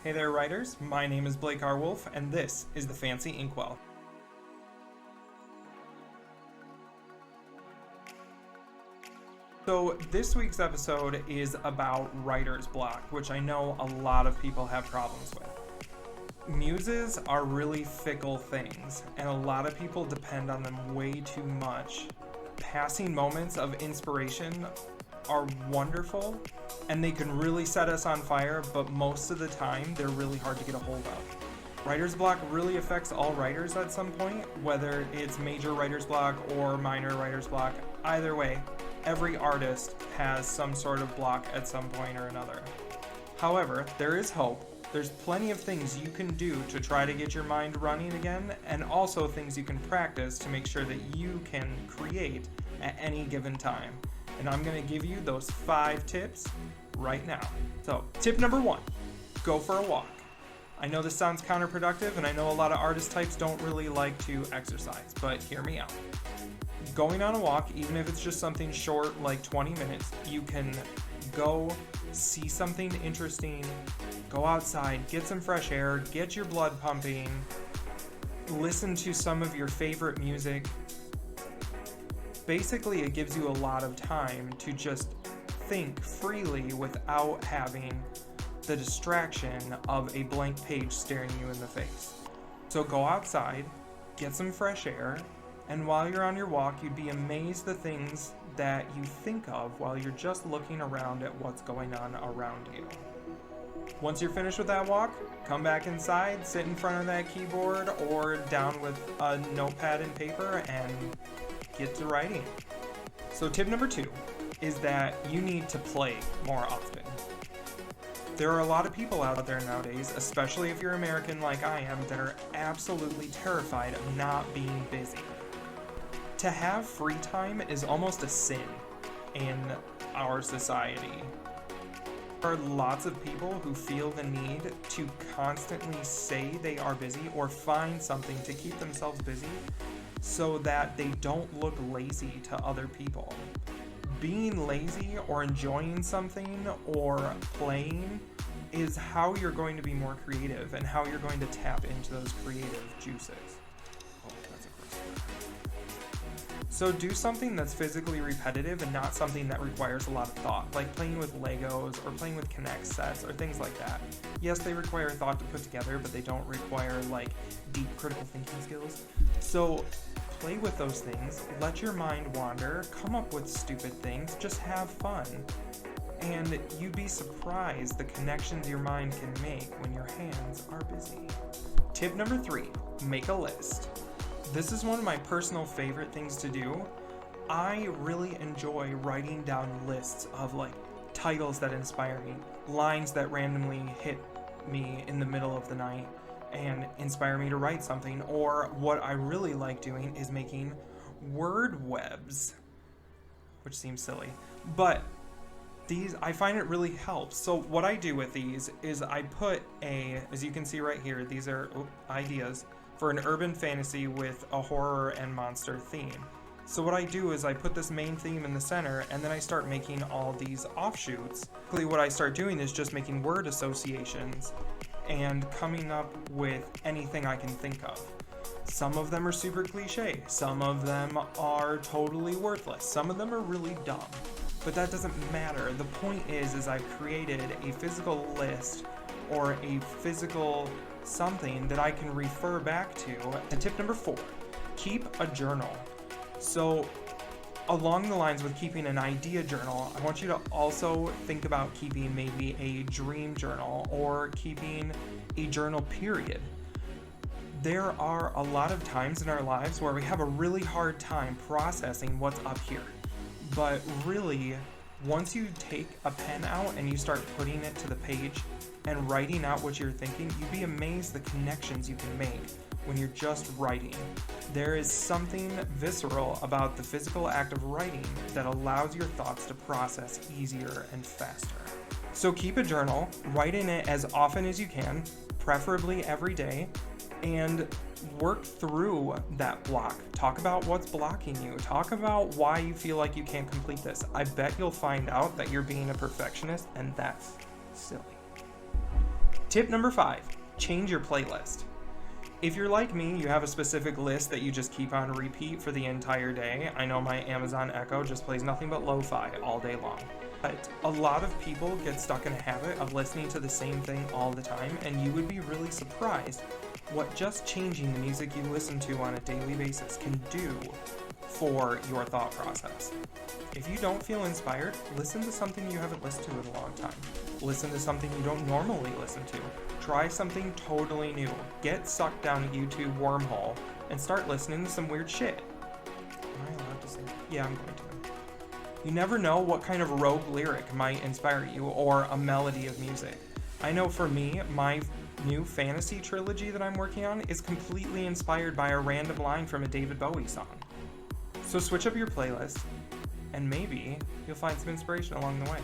Hey there, writers. My name is Blake R. Wolfe, and this is the Fancy Inkwell. So this week's episode is about writer's block, which I know a lot of people have problems with. Muses are really fickle things, and a lot of people depend on them way too much. Passing moments of inspiration are wonderful, and they can really set us on fire, but most of the time they're really hard to get a hold of. Writer's block really affects all writers at some point, whether it's major writer's block or minor writer's block. Either way, every artist has some sort of block at some point or another. However, there is hope. There's plenty of things you can do to try to get your mind running again, and also things you can practice to make sure that you can create at any given time. And I'm going to give you those 5 tips right now. So, tip number 1, go for a walk. I know this sounds counterproductive, and I know a lot of artist types don't really like to exercise, but hear me out. Going on a walk, even if it's just something short like 20 minutes, you can go see something interesting, go outside, get some fresh air, get your blood pumping, listen to some of your favorite music. Basically, it gives you a lot of time to just think freely without having the distraction of a blank page staring you in the face. So go outside, get some fresh air, and while you're on your walk, you'd be amazed the things that you think of while you're just looking around at what's going on around you. Once you're finished with that walk, come back inside, sit in front of that keyboard or down with a notepad and paper and get to writing. So tip number 2 is that you need to play more often. There are a lot of people out there nowadays, especially if you're American like I am, that are absolutely terrified of not being busy. To have free time is almost a sin in our society. There are lots of people who feel the need to constantly say they are busy or find something to keep themselves busy so that they don't look lazy to other people. Being lazy or enjoying something or playing is how you're going to be more creative and how you're going to tap into those creative juices. So do something that's physically repetitive and not something that requires a lot of thought, like playing with Legos or playing with Connect sets or things like that. Yes, they require thought to put together, but they don't require like deep critical thinking skills. So play with those things, let your mind wander, come up with stupid things, just have fun. And you'd be surprised the connections your mind can make when your hands are busy. Tip number 3, make a list. This is one of my personal favorite things to do. I really enjoy writing down lists of like titles that inspire me, lines that randomly hit me in the middle of the night and inspire me to write something. Or what I really like doing is making word webs, which seems silly, but these, I find it really helps. So what I do with these is I put as you can see right here, these are ideas for an urban fantasy with a horror and monster theme. So what I do is I put this main theme in the center and then I start making all these offshoots. Basically what I start doing is just making word associations and coming up with anything I can think of. Some of them are super cliche, some of them are totally worthless, some of them are really dumb, but that doesn't matter. The point is I've created a physical list or a physical something that I can refer back to. And tip number 4, keep a journal. So along the lines with keeping an idea journal, I want you to also think about keeping maybe a dream journal or keeping a journal period. There are a lot of times in our lives where we have a really hard time processing what's up here. But really, once you take a pen out and you start putting it to the page and writing out what you're thinking, you'd be amazed the connections you can make when you're just writing. There is something visceral about the physical act of writing that allows your thoughts to process easier and faster. So keep a journal, write in it as often as you can, preferably every day, and work through that block. Talk about what's blocking you. Talk about why you feel like you can't complete this. I bet you'll find out that you're being a perfectionist, and that's silly. Tip number 5, change your playlist. If you're like me, you have a specific list that you just keep on repeat for the entire day. I know my Amazon Echo just plays nothing but lo-fi all day long. But a lot of people get stuck in a habit of listening to the same thing all the time, and you would be really surprised what just changing the music you listen to on a daily basis can do for your thought process. If you don't feel inspired, listen to something you haven't listened to in a long time. Listen to something you don't normally listen to. Try something totally new. Get sucked down a YouTube wormhole and start listening to some weird shit. Am I allowed to say that? Yeah, I'm going to. You never know what kind of rogue lyric might inspire you or a melody of music. I know for me, my new fantasy trilogy that I'm working on is completely inspired by a random line from a David Bowie song. So switch up your playlist, and maybe you'll find some inspiration along the way.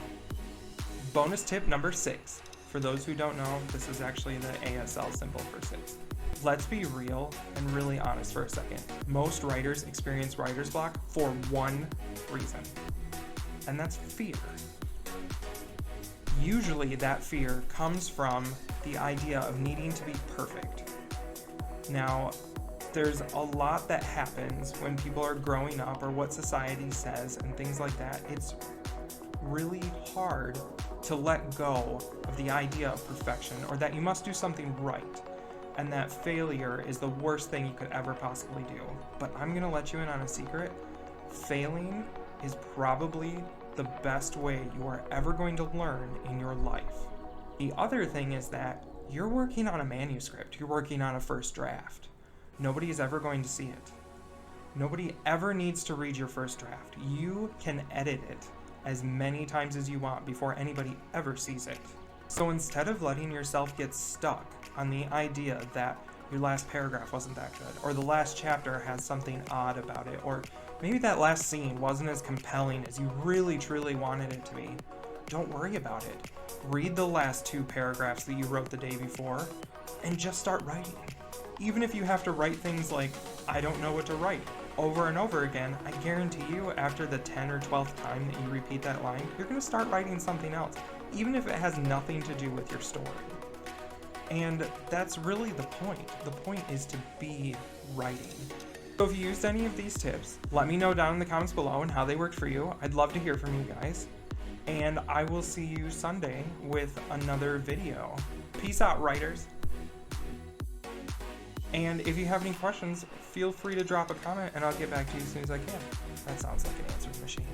Bonus tip number 6. For those who don't know, this is actually the ASL symbol for 6. Let's be real and really honest for a second. Most writers experience writer's block for one reason, and that's fear. Usually that fear comes from the idea of needing to be perfect. Now, there's a lot that happens when people are growing up or what society says and things like that. It's really hard to let go of the idea of perfection or that you must do something right and that failure is the worst thing you could ever possibly do. But I'm gonna let you in on a secret. Failing is probably the best way you are ever going to learn in your life. The other thing is that you're working on a manuscript. You're working on a first draft. Nobody is ever going to see it. Nobody ever needs to read your first draft. You can edit it as many times as you want before anybody ever sees it. So instead of letting yourself get stuck on the idea that your last paragraph wasn't that good, or the last chapter has something odd about it, or maybe that last scene wasn't as compelling as you really truly wanted it to be, don't worry about it. Read the last 2 paragraphs that you wrote the day before and just start writing. Even if you have to write things like, I don't know what to write, over and over again, I guarantee you after the 10th or 12th time that you repeat that line, you're going to start writing something else, even if it has nothing to do with your story. And that's really the point. The point is to be writing. So if you used any of these tips, let me know down in the comments below and how they worked for you. I'd love to hear from you guys. And I will see you Sunday with another video. Peace out, writers. And if you have any questions, feel free to drop a comment and I'll get back to you as soon as I can. That sounds like an answering machine.